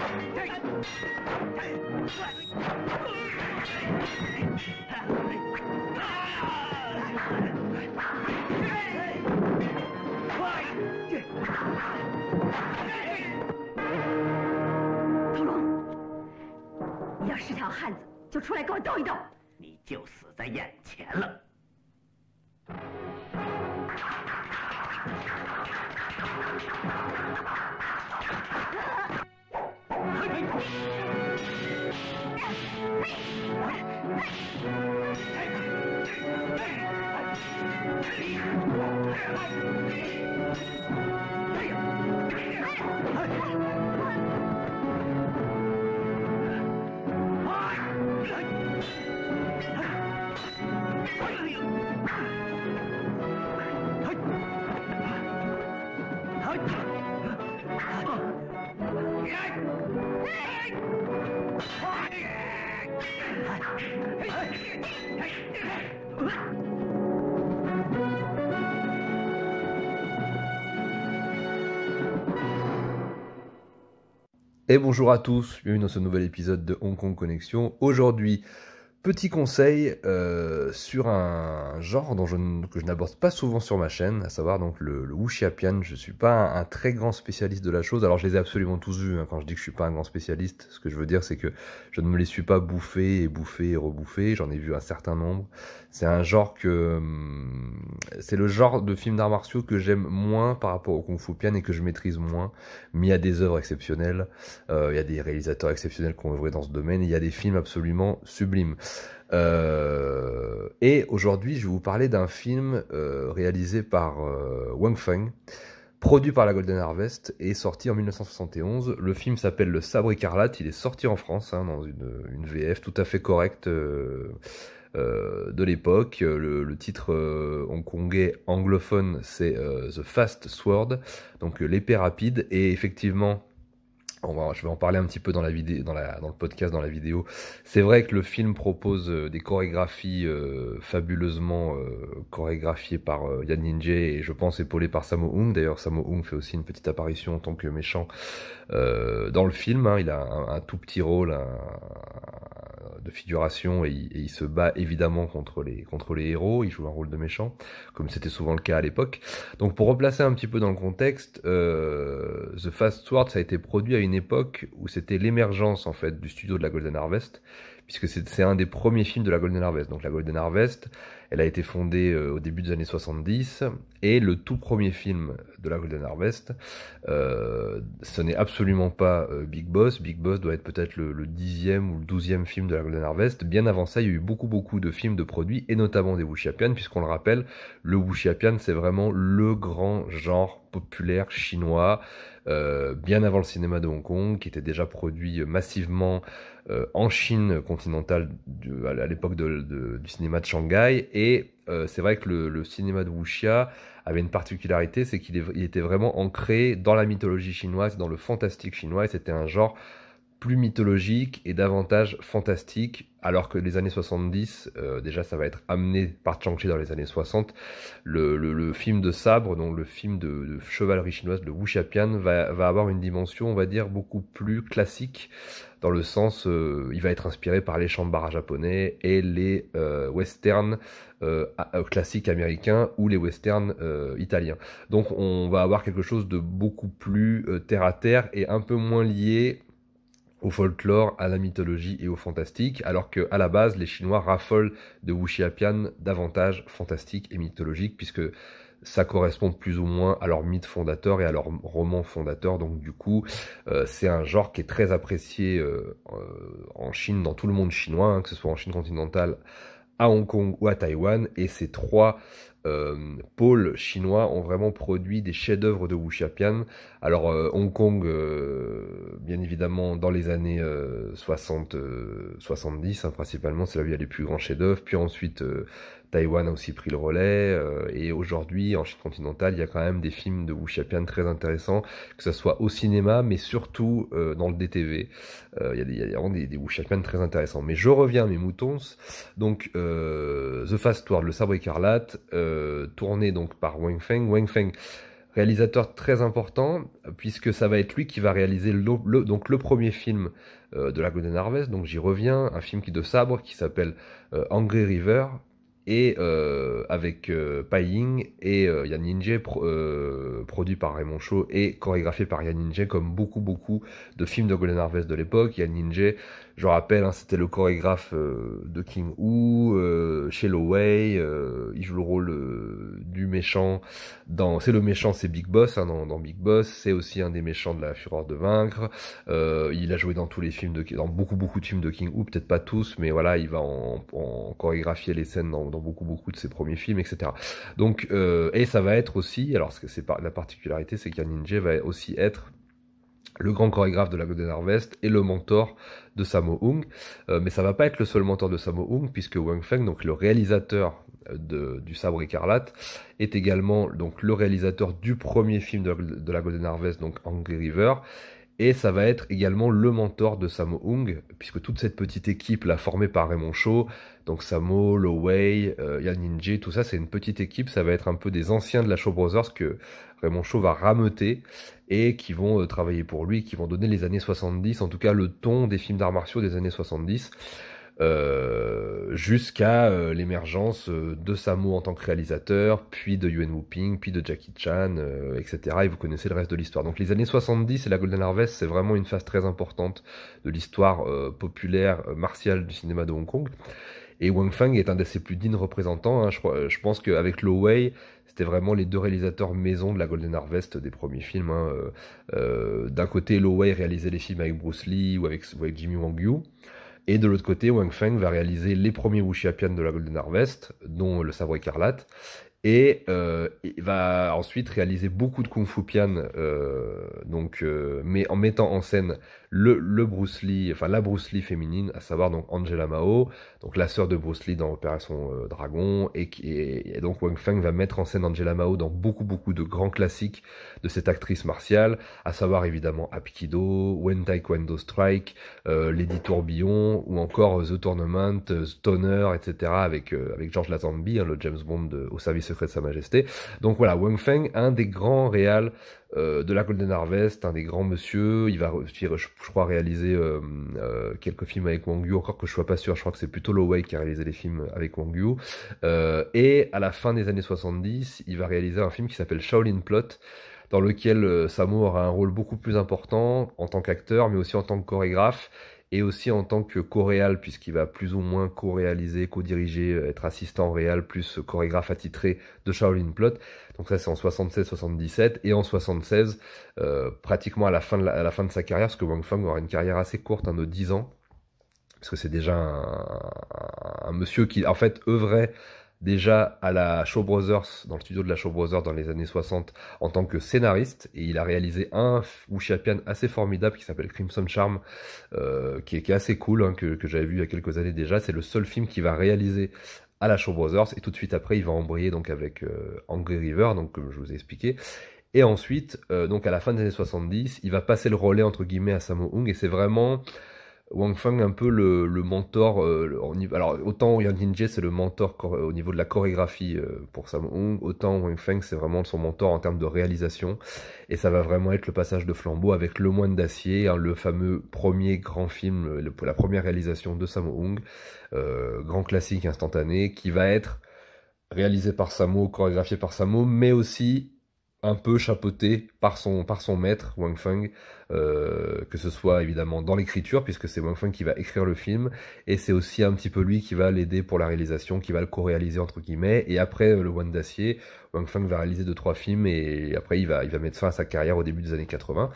屠龙，你要是条汉子，就出来跟我斗一斗。你就死在眼前了。Et bonjour à tous, bienvenue dans ce nouvel épisode de Hong Kong Connexion. Aujourd'hui, petit conseil sur un genre que je n'aborde pas souvent sur ma chaîne, à savoir donc le wuxiapian. Je suis pas un très grand spécialiste de la chose, alors je les ai absolument tous vus, hein. Quand je dis que je suis pas un grand spécialiste, ce que je veux dire c'est que je ne me les suis pas bouffés et rebouffés, j'en ai vu un certain nombre. C'est un genre c'est le genre de film d'arts martiaux que j'aime moins par rapport au Kung Fu Pian et que je maîtrise moins, mais il y a des œuvres exceptionnelles, il y a des réalisateurs exceptionnels qui ont œuvré dans ce domaine, et il y a des films absolument sublimes. Et aujourd'hui, je vais vous parler d'un film réalisé par Wang Feng, produit par la Golden Harvest et sorti en 1971. Le film s'appelle Le Sabre écarlate. Il est sorti en France, hein, dans une VF tout à fait correcte de l'époque. Le titre hongkongais anglophone, c'est The Fast Sword, donc l'épée rapide. Et effectivement, je vais en parler un petit peu dans la vidéo, dans le podcast, dans la vidéo. C'est vrai que le film propose des chorégraphies fabuleusement chorégraphiées par Yan Ningye, et je pense épaulé par Sammo Hung. D'ailleurs, Sammo Hung fait aussi une petite apparition en tant que méchant dans le film, hein. Il a un tout petit rôle de figuration, et il se bat évidemment contre les héros. Il joue un rôle de méchant, comme c'était souvent le cas à l'époque. Donc pour replacer un petit peu dans le contexte, The Fast Sword, ça a été produit à une époque où c'était l'émergence en fait du studio de la Golden Harvest, puisque c'est un des premiers films de la Golden Harvest. Donc la Golden Harvest, elle a été fondée au début des années 70, et le tout premier film de la Golden Harvest, ce n'est absolument pas Big Boss. Big Boss doit être peut-être le 10e ou le 12e film de la Golden Harvest. Bien avant ça, il y a eu beaucoup de films de produits, et notamment des wuxiapian, puisqu'on le rappelle, le wuxiapian, c'est vraiment le grand genre populaire chinois, bien avant le cinéma de Hong Kong, qui était déjà produit massivement en Chine continentale à l'époque du cinéma de Shanghai. Et c'est vrai que le cinéma de wuxia avait une particularité, c'est qu'il était vraiment ancré dans la mythologie chinoise, dans le fantastique chinois, et c'était un genre plus mythologique et davantage fantastique, alors que les années 70, déjà ça va être amené par Chang-Chi dans les années 60, le film de sabre, donc le film de chevalerie chinoise, le wuxiapian, va avoir une dimension, on va dire, beaucoup plus classique, dans le sens, il va être inspiré par les chambara japonais et les westerns classiques américains, ou les westerns italiens. Donc on va avoir quelque chose de beaucoup plus terre à terre, et un peu moins lié au folklore, à la mythologie et au fantastique, alors que à la base, les Chinois raffolent de wuxiapian davantage fantastique et mythologique, puisque ça correspond plus ou moins à leur mythe fondateur et à leur roman fondateur. Donc du coup, c'est un genre qui est très apprécié en Chine, dans tout le monde chinois, hein, que ce soit en Chine continentale, à Hong Kong ou à Taïwan. Et ces trois pôles chinois ont vraiment produit des chefs-d'œuvre de wuxiapian. Alors Hong Kong, bien évidemment, dans les années 70, hein, principalement, c'est là où il y a les plus grands chefs-d'œuvre. Puis ensuite, Taïwan a aussi pris le relais. Et aujourd'hui, en Chine continentale, il y a quand même des films de wuxiapian très intéressants, que ce soit au cinéma, mais surtout dans le DTV. Il y a vraiment des wuxiapian très intéressants. Mais je reviens à mes moutons. Donc, The Fast Sword, le sabre écarlate, tourné donc par Wang Feng. Wang Feng, Réalisateur très important, puisque ça va être lui qui va réaliser donc le premier film de la Golden Harvest, donc j'y reviens, un film de sabre qui s'appelle Angry River, et avec Pai Ying et Yan Ninjay, produit par Raymond Shaw et chorégraphié par Yan Ninjay, comme beaucoup de films de Golden Harvest de l'époque. Yan Ninjay, je rappelle, hein, c'était le chorégraphe de King Hu, chez Lo Wei, il joue le rôle du méchant c'est le méchant, c'est Big Boss, hein, dans Big Boss, c'est aussi un des méchants de La Fureur de Vaincre, il a joué dans tous les films dans beaucoup de films de King Hu, peut-être pas tous, mais voilà, il va en chorégraphier les scènes dans beaucoup de ses premiers films, etc. Donc, et ça va être aussi, alors la particularité, c'est qu'Yan Ninjay va aussi être le grand chorégraphe de la Golden Harvest et le mentor de Sammo Hung, mais ça va pas être le seul mentor de Sammo Hung, puisque Wang Feng, donc le réalisateur du Sabre écarlate, est également donc le réalisateur du premier film de la Golden Harvest, donc Angry River, et ça va être également le mentor de Sammo Hung, puisque toute cette petite équipe là formée par Raymond Shaw, donc Sammo, Lo Wei, Yan Ninjay, tout ça c'est une petite équipe, ça va être un peu des anciens de la Shaw Brothers que Raymond Shaw va rameuter et qui vont travailler pour lui, qui vont donner les années 70, en tout cas le ton des films d'arts martiaux des années 70, jusqu'à l'émergence de Sammo en tant que réalisateur, puis de Yuen Woo-ping, puis de Jackie Chan, etc. Et vous connaissez le reste de l'histoire. Donc les années 70 et la Golden Harvest, c'est vraiment une phase très importante de l'histoire populaire martiale du cinéma de Hong Kong. Et Wang Feng est un de ses plus dignes représentants, hein. Je pense qu'avec Lo Wei, c'était vraiment les deux réalisateurs maison de la Golden Harvest des premiers films, hein. D'un côté, Lo Wei réalisait les films avec Bruce Lee ou avec Jimmy Wang Yu. Et de l'autre côté, Wang Feng va réaliser les premiers wuxia-pian de la Golden Harvest, dont le sabre écarlate, et il va ensuite réaliser beaucoup de kung fu pian, mais en mettant en scène le Bruce Lee, enfin la Bruce Lee féminine, à savoir donc Angela Mao, donc la sœur de Bruce Lee dans Opération Dragon, et donc Wang Feng va mettre en scène Angela Mao dans beaucoup de grands classiques de cette actrice martiale, à savoir évidemment Hapkido, When Taekwondo Strike, Lady Tourbillon, ou encore The Tournament, Stoner, etc. avec George Lazenby, hein, le James Bond au service secret de Sa Majesté. Donc voilà, Wang Feng, un des grands réals de la Golden Harvest, un des grands monsieur. Il va, je crois, réaliser quelques films avec Wang Yu, encore que je sois pas sûr, je crois que c'est plutôt Lo Wei qui a réalisé les films avec Wang Yu. Et à la fin des années 70, il va réaliser un film qui s'appelle Shaolin Plot, dans lequel Sammo aura un rôle beaucoup plus important en tant qu'acteur, mais aussi en tant que chorégraphe, et aussi en tant que co-réal, puisqu'il va plus ou moins co-réaliser, co-diriger, être assistant réal, plus chorégraphe attitré de Shaolin Plot. Donc ça c'est en 76-77, et en 76, pratiquement à la fin de sa carrière, parce que Wang Feng aura une carrière assez courte, hein, de 10 ans, parce que c'est déjà un monsieur qui en fait œuvrait déjà à la Shaw Brothers, dans le studio de la Shaw Brothers dans les années 60, en tant que scénariste, et il a réalisé un wuxia-pian assez formidable qui s'appelle Crimson Charm, qui est assez cool, hein, que j'avais vu il y a quelques années déjà. C'est le seul film qu'il va réaliser à la Shaw Brothers, et tout de suite après il va embrayer donc avec Angry River, donc comme je vous ai expliqué. Et ensuite, donc à la fin des années 70, il va passer le relais entre guillemets à Sammo Hung, et c'est vraiment Wang Feng un peu le mentor, alors autant Yan Ninjay c'est le mentor au niveau de la chorégraphie pour Sammo Hung, autant Wang Feng c'est vraiment son mentor en termes de réalisation, et ça va vraiment être le passage de flambeau avec Le Moine d'Acier, hein, le fameux premier grand film, la première réalisation de Sammo Hung, grand classique instantané, qui va être réalisé par Sammo, chorégraphié par Sammo, mais aussi un peu chapeauté par son maître, Wang Feng, que ce soit évidemment dans l'écriture, puisque c'est Wang Feng qui va écrire le film, et c'est aussi un petit peu lui qui va l'aider pour la réalisation, qui va le co-réaliser entre guillemets, et après Le Moine d'Acier, Wang Feng va réaliser 2-3 films, et après il va mettre fin à sa carrière au début des années 80.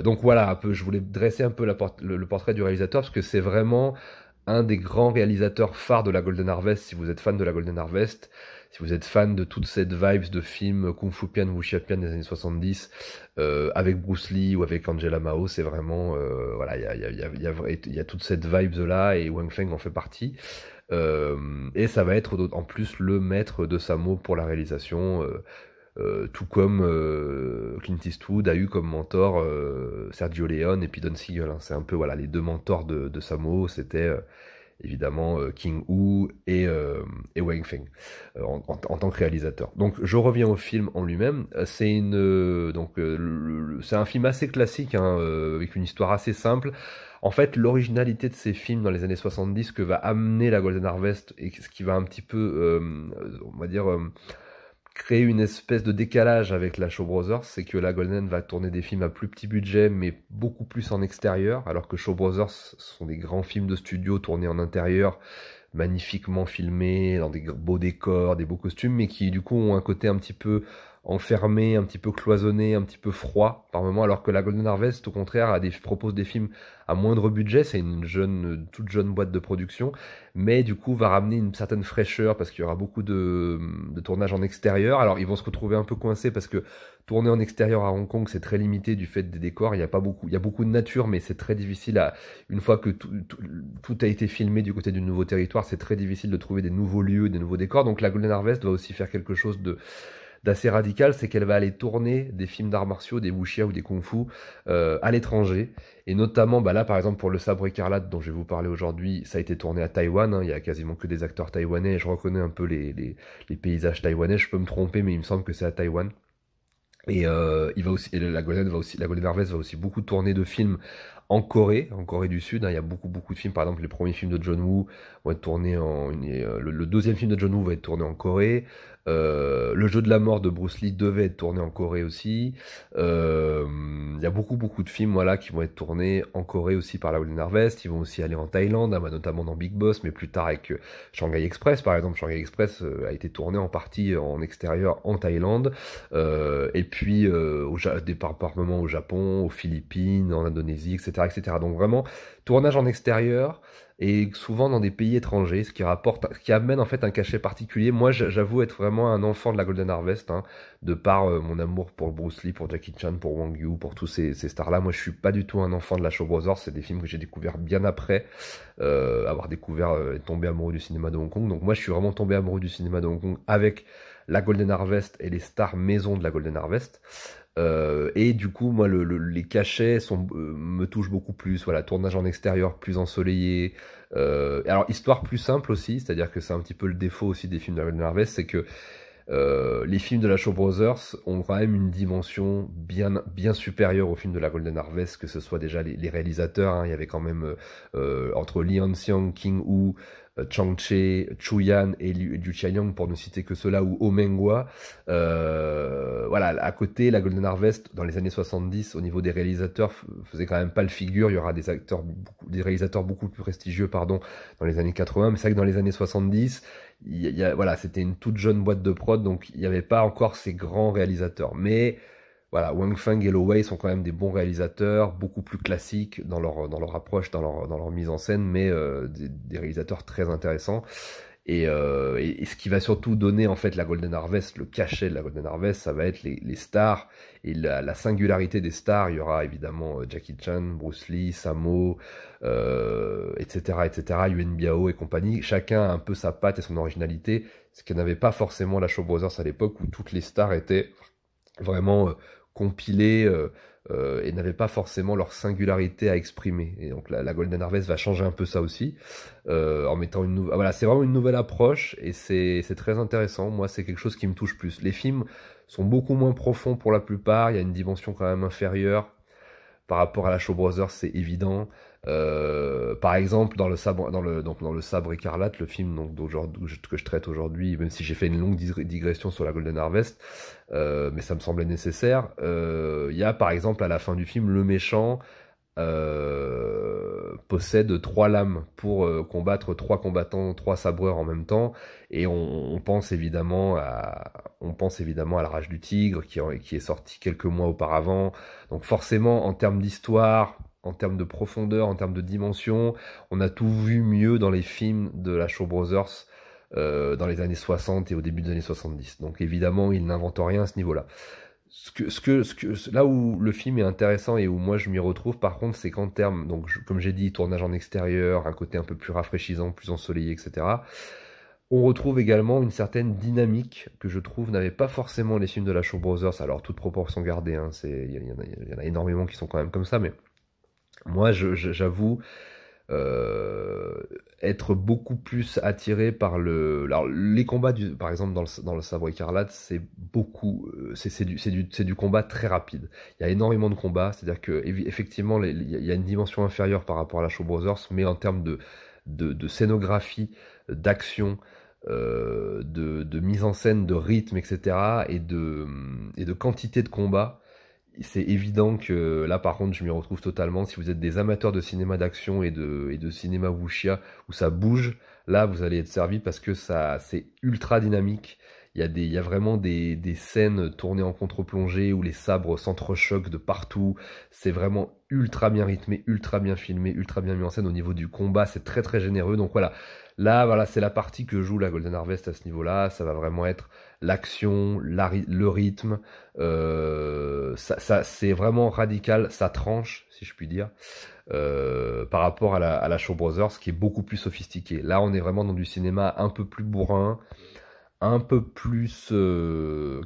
Donc voilà, un peu, je voulais dresser un peu le portrait du réalisateur, parce que c'est vraiment un des grands réalisateurs phares de la Golden Harvest. Si vous êtes fan de la Golden Harvest, si vous êtes fan de toute cette vibes de films Kung Fu Pian, wuxia-pian des années 70, avec Bruce Lee ou avec Angela Mao, c'est vraiment, voilà, il y a toute cette vibes là, et Wang Feng en fait partie. Et ça va être en plus le maître de Sammo pour la réalisation, tout comme Clint Eastwood a eu comme mentor Sergio Leone et puis Don Siegel, hein. C'est un peu voilà les deux mentors de Sammo, c'était évidemment King Hu et Wang Feng en tant que réalisateur. Donc je reviens au film en lui-même. C'est c'est un film assez classique, hein, avec une histoire assez simple. En fait, l'originalité de ces films dans les années 70 que va amener la Golden Harvest et ce qui va un petit peu, on va dire, créer une espèce de décalage avec la Shaw Brothers, c'est que la Golden va tourner des films à plus petit budget, mais beaucoup plus en extérieur, alors que Shaw Brothers sont des grands films de studio tournés en intérieur, magnifiquement filmés, dans des beaux décors, des beaux costumes, mais qui du coup ont un côté un petit peu enfermé, un petit peu cloisonné, un petit peu froid par moment, alors que la Golden Harvest, au contraire, propose des films à moindre budget, c'est toute jeune boîte de production, mais du coup va ramener une certaine fraîcheur parce qu'il y aura beaucoup de tournage en extérieur. Alors ils vont se retrouver un peu coincés parce que tourner en extérieur à Hong Kong c'est très limité du fait des décors, il y a beaucoup de nature, mais c'est très difficile une fois que tout a été filmé du côté du nouveau territoire, c'est très difficile de trouver des nouveaux lieux, des nouveaux décors. Donc la Golden Harvest va aussi faire quelque chose d'assez radical, c'est qu'elle va aller tourner des films d'arts martiaux, des wuxia ou des kung-fu à l'étranger, et notamment là par exemple pour le Sabre écarlate dont je vais vous parler aujourd'hui, ça a été tourné à Taïwan, hein, il y a quasiment que des acteurs taïwanais, et je reconnais un peu les paysages taïwanais, je peux me tromper mais il me semble que c'est à Taïwan. Et la Golden Harvest va aussi beaucoup tourner de films en Corée du Sud, hein. Il y a beaucoup de films. Par exemple, les premiers films de John Woo vont être tournés le deuxième film de John Woo va être tourné en Corée. Le jeu de la mort de Bruce Lee devait être tourné en Corée aussi. Il y a beaucoup de films, voilà, qui vont être tournés en Corée aussi par la Golden Harvest. Ils vont aussi aller en Thaïlande, hein, notamment dans Big Boss, mais plus tard avec Shanghai Express, par exemple. Shanghai Express a été tourné en partie en extérieur en Thaïlande, et puis par moment au Japon, aux Philippines, en Indonésie, etc. Donc vraiment, tournage en extérieur et souvent dans des pays étrangers, ce qui amène en fait un cachet particulier. Moi, j'avoue être vraiment un enfant de la Golden Harvest, hein, de par mon amour pour Bruce Lee, pour Jackie Chan, pour Wang Yu, pour tous ces stars-là. Moi, je suis pas du tout un enfant de la Shaw Brothers. C'est des films que j'ai découverts bien après avoir découvert et tombé amoureux du cinéma de Hong Kong. Donc moi, je suis vraiment tombé amoureux du cinéma de Hong Kong avec la Golden Harvest et les stars maison de la Golden Harvest. Et du coup, moi, les cachets me touchent beaucoup plus. Voilà, tournage en extérieur plus ensoleillé. Alors, histoire plus simple aussi, c'est-à-dire que c'est un petit peu le défaut aussi des films de la Golden Harvest, c'est que les films de la Shaw Brothers ont quand même une dimension bien supérieure aux films de la Golden Harvest, que ce soit déjà les réalisateurs, hein. Il y avait quand même entre Lee Han-xiang, King Hu, Chang Che, Chu Yan et Liu Chiang, pour ne citer que ceux-là, ou Oh Meng-hua. Voilà, à côté, la Golden Harvest, dans les années 70, au niveau des réalisateurs, faisait quand même pas le figure. Il y aura des réalisateurs beaucoup plus prestigieux, pardon, dans les années 80, mais c'est vrai que dans les années 70, voilà, c'était une toute jeune boîte de prod, donc il n'y avait pas encore ces grands réalisateurs. Mais voilà, Wang Feng et Lo Wei sont quand même des bons réalisateurs, beaucoup plus classiques dans leur approche, dans leur mise en scène, mais des réalisateurs très intéressants. Et ce qui va surtout donner en fait la Golden Harvest, le cachet de la Golden Harvest, ça va être les stars et la singularité des stars. Il y aura évidemment Jackie Chan, Bruce Lee, Sammo, etc., Yuen Biao et compagnie. Chacun a un peu sa patte et son originalité, ce que n'avait pas forcément la Shaw Brothers à l'époque, où toutes les stars étaient vraiment compilées et n'avaient pas forcément leur singularité à exprimer. Et donc la Golden Harvest va changer un peu ça aussi, en mettant voilà, c'est vraiment une nouvelle approche, et c'est très intéressant. Moi, c'est quelque chose qui me touche plus. Les films sont beaucoup moins profonds pour la plupart, il y a une dimension quand même inférieure par rapport à la Shaw Brothers, c'est évident. Par exemple, dans le Sabre écarlate, le film que je traite aujourd'hui, même si j'ai fait une longue digression sur la Golden Harvest, mais ça me semblait nécessaire. Il y a par exemple à la fin du film, le méchant possède 3 lames pour combattre 3 combattants, 3 sabreurs en même temps, et on pense évidemment à la Rage du Tigre qui est sorti quelques mois auparavant. Donc forcément, en termes d'histoire, en termes de profondeur, en termes de dimension, on a tout vu mieux dans les films de la Shaw Brothers dans les années 60 et au début des années 70. Donc évidemment, ils n'inventent rien à ce niveau-là. Là où le film est intéressant et où moi je m'y retrouve, par contre, c'est qu'en termes, donc comme j'ai dit, tournage en extérieur, un côté un peu plus rafraîchissant, plus ensoleillé, etc. On retrouve également une certaine dynamique que je trouve n'avait pas forcément les films de la Shaw Brothers. Alors toute proportion gardée, hein, il y en a énormément qui sont quand même comme ça, mais moi j'avoue être beaucoup plus attiré par alors, les combats par exemple dans le Sabre écarlate, c'est beaucoup, c'est du combat très rapide. Il y a énormément de combats, c'est-à-dire que effectivement il y a une dimension inférieure par rapport à la Shaw Brothers, mais en termes de scénographie, d'action, de mise en scène, de rythme, etc. et de quantité de combat. C'est évident que là, par contre, je m'y retrouve totalement. Si vous êtes des amateurs de cinéma d'action et de cinéma wuxia où ça bouge, là, vous allez être servi parce que c'est ultra dynamique. Il y a vraiment des scènes tournées en contre-plongée où les sabres s'entrechoquent de partout. C'est vraiment ultra bien rythmé, ultra bien filmé, ultra bien mis en scène. Au niveau du combat, c'est très très généreux. Donc voilà, là, voilà, c'est la partie que joue la Golden Harvest à ce niveau-là. Ça va vraiment être l'action, le rythme. C'est vraiment radical, ça tranche, si je puis dire, par rapport à la Shaw Brothers, qui est beaucoup plus sophistiqué. Là, on est vraiment dans du cinéma un peu plus bourrin, un peu plus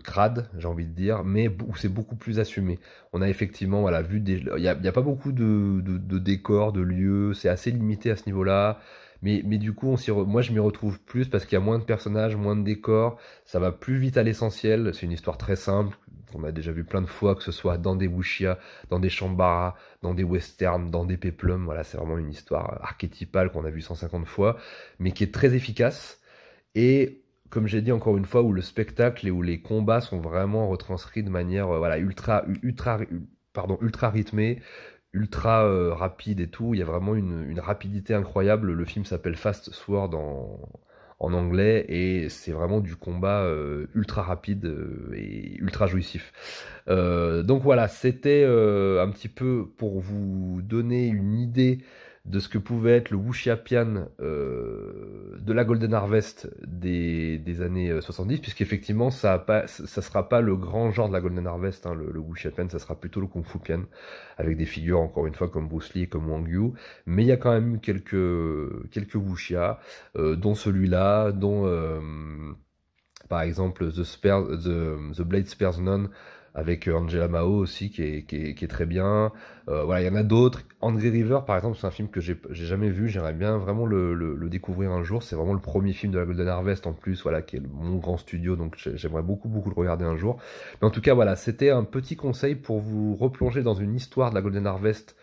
crade, j'ai envie de dire, mais où c'est beaucoup plus assumé. On a effectivement, voilà, vu il y a pas beaucoup de décors, de lieux, c'est assez limité à ce niveau-là. Mais du coup, moi je m'y retrouve plus parce qu'il y a moins de personnages, moins de décors, ça va plus vite à l'essentiel, c'est une histoire très simple, on a déjà vu plein de fois, que ce soit dans des wuxia, dans des shambara, dans des westerns, dans des péplums, voilà, c'est vraiment une histoire archétypale qu'on a vue 150 fois, mais qui est très efficace, et comme j'ai dit encore une fois, où le spectacle et où les combats sont vraiment retranscrits de manière voilà, ultra rythmée, ultra rapide et tout. Il y a vraiment une rapidité incroyable. Le film s'appelle Fast Sword en anglais et c'est vraiment du combat ultra rapide et ultra jouissif. Donc voilà, c'était un petit peu pour vous donner une idée de ce que pouvait être le wuxiapian de la Golden Harvest des années 70, puisqu'effectivement ça sera pas le grand genre de la Golden Harvest, hein, le wuxiapian, ça sera plutôt le kung fu pian, avec des figures encore une fois comme Bruce Lee et comme Wang Yu, mais il y a quand même eu quelques wuxia, dont celui-là, dont par exemple The Blade Spares None, avec Angela Mao aussi qui est très bien. Voilà, il y en a d'autres. André River par exemple, c'est un film que j'ai jamais vu, j'aimerais bien vraiment le découvrir un jour. C'est vraiment le premier film de la Golden Harvest en plus, voilà, qui est mon grand studio, donc j'aimerais beaucoup le regarder un jour. Mais en tout cas voilà, c'était un petit conseil pour vous replonger dans une histoire de la Golden Harvest,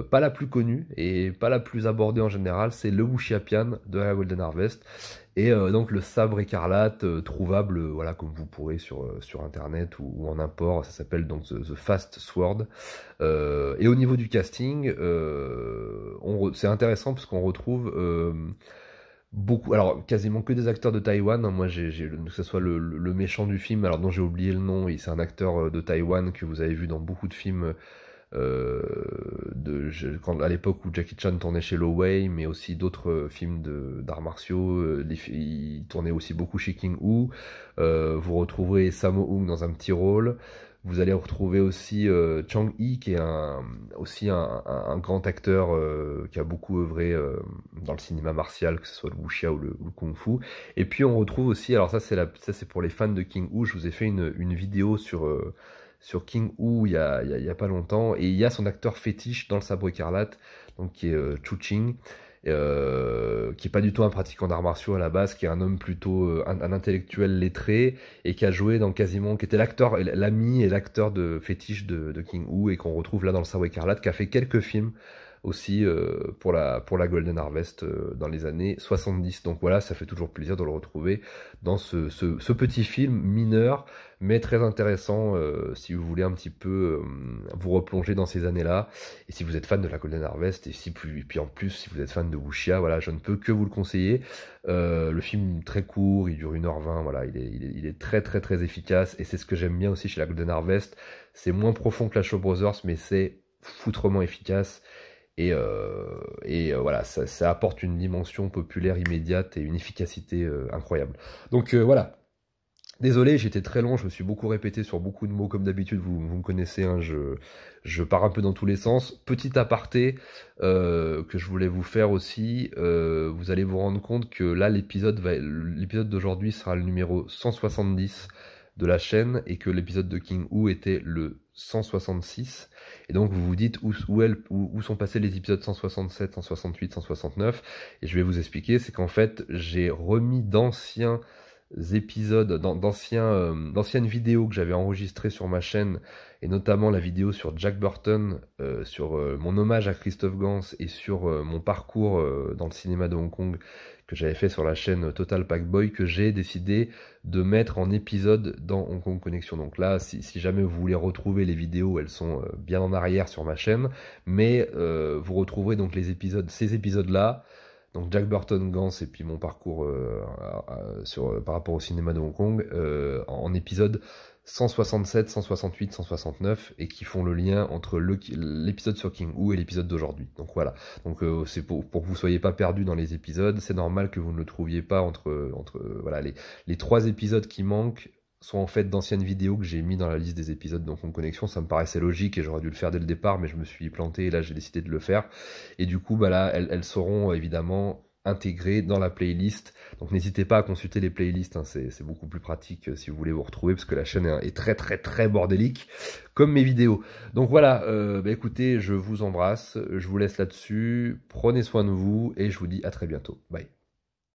pas la plus connue et pas la plus abordée en général, c'est le wuxiapian de la Golden Harvest. Et donc le sabre écarlate, trouvable, voilà, comme vous pourrez sur internet ou en import, ça s'appelle donc The Fast Sword. Et au niveau du casting, c'est intéressant parce qu'on retrouve beaucoup, alors quasiment que des acteurs de Taïwan, hein. Moi que ce soit le méchant du film, alors dont j'ai oublié le nom, et c'est un acteur de Taïwan que vous avez vu dans beaucoup de films, à l'époque où Jackie Chan tournait chez Loway, mais aussi d'autres films d'arts martiaux, il tournait aussi beaucoup chez King Hu. Vous retrouverez Sammo Hung dans un petit rôle. Vous allez retrouver aussi Chang Yi, qui est aussi un grand acteur qui a beaucoup œuvré dans le cinéma martial, que ce soit le wuxia ou le kung fu. Et puis on retrouve aussi, alors ça c'est pour les fans de King Hu, je vous ai fait une vidéo sur King Hu il y a pas longtemps, et il y a son acteur fétiche dans le sabre écarlate, donc qui est Chu Ching, qui est pas du tout un pratiquant d'arts martiaux à la base, qui est un homme plutôt un intellectuel lettré, et qui a joué qui était l'ami et l'acteur de fétiche de King Hu, et qu'on retrouve là dans le sabre écarlate, qui a fait quelques films aussi pour la Golden Harvest dans les années 70. Donc voilà, ça fait toujours plaisir de le retrouver dans ce petit film mineur, mais très intéressant si vous voulez un petit peu vous replonger dans ces années-là. Et si vous êtes fan de la Golden Harvest, et puis en plus si vous êtes fan de wuxia, voilà, je ne peux que vous le conseiller. Le film très court, il dure 1h20, voilà, il est très très très efficace, et c'est ce que j'aime bien aussi chez la Golden Harvest. C'est moins profond que la Shaw Brothers, mais c'est foutrement efficace. Et voilà, ça apporte une dimension populaire immédiate et une efficacité incroyable. Donc voilà. Désolé, j'étais très long, je me suis beaucoup répété sur beaucoup de mots comme d'habitude, vous me connaissez, hein, je pars un peu dans tous les sens. Petit aparté que je voulais vous faire aussi, vous allez vous rendre compte que là l'épisode d'aujourd'hui sera le numéro 170 de la chaîne et que l'épisode de King Hu était le 166. Et donc vous vous dites où sont passés les épisodes 167, 168, 169. Et je vais vous expliquer, c'est qu'en fait j'ai remis d'anciens épisodes, d'anciennes vidéos que j'avais enregistrées sur ma chaîne, et notamment la vidéo sur Jack Burton, sur mon hommage à Christophe Gans et sur mon parcours dans le cinéma de Hong Kong que j'avais fait sur la chaîne Total Packboy, que j'ai décidé de mettre en épisode dans Hong Kong Connection. Donc là, si jamais vous voulez retrouver les vidéos, elles sont bien en arrière sur ma chaîne, mais vous retrouverez donc ces épisodes-là, donc Jack Burton, Gans et puis mon parcours par rapport au cinéma de Hong Kong en épisode 167, 168, 169 et qui font le lien entre l'épisode sur King Hu et l'épisode d'aujourd'hui. Donc voilà, donc c'est pour que vous soyez pas perdus dans les épisodes. C'est normal que vous ne le trouviez pas entre voilà les 3 épisodes qui manquent sont en fait d'anciennes vidéos que j'ai mis dans la liste des épisodes donc en connexion. Ça me paraissait logique et j'aurais dû le faire dès le départ, mais je me suis planté et là j'ai décidé de le faire. Et du coup, bah là, elles seront évidemment intégrées dans la playlist. Donc n'hésitez pas à consulter les playlists, hein, c'est beaucoup plus pratique si vous voulez vous retrouver, parce que la chaîne est très très très bordélique, comme mes vidéos. Donc voilà, bah écoutez, je vous embrasse, je vous laisse là-dessus, prenez soin de vous, et je vous dis à très bientôt. Bye.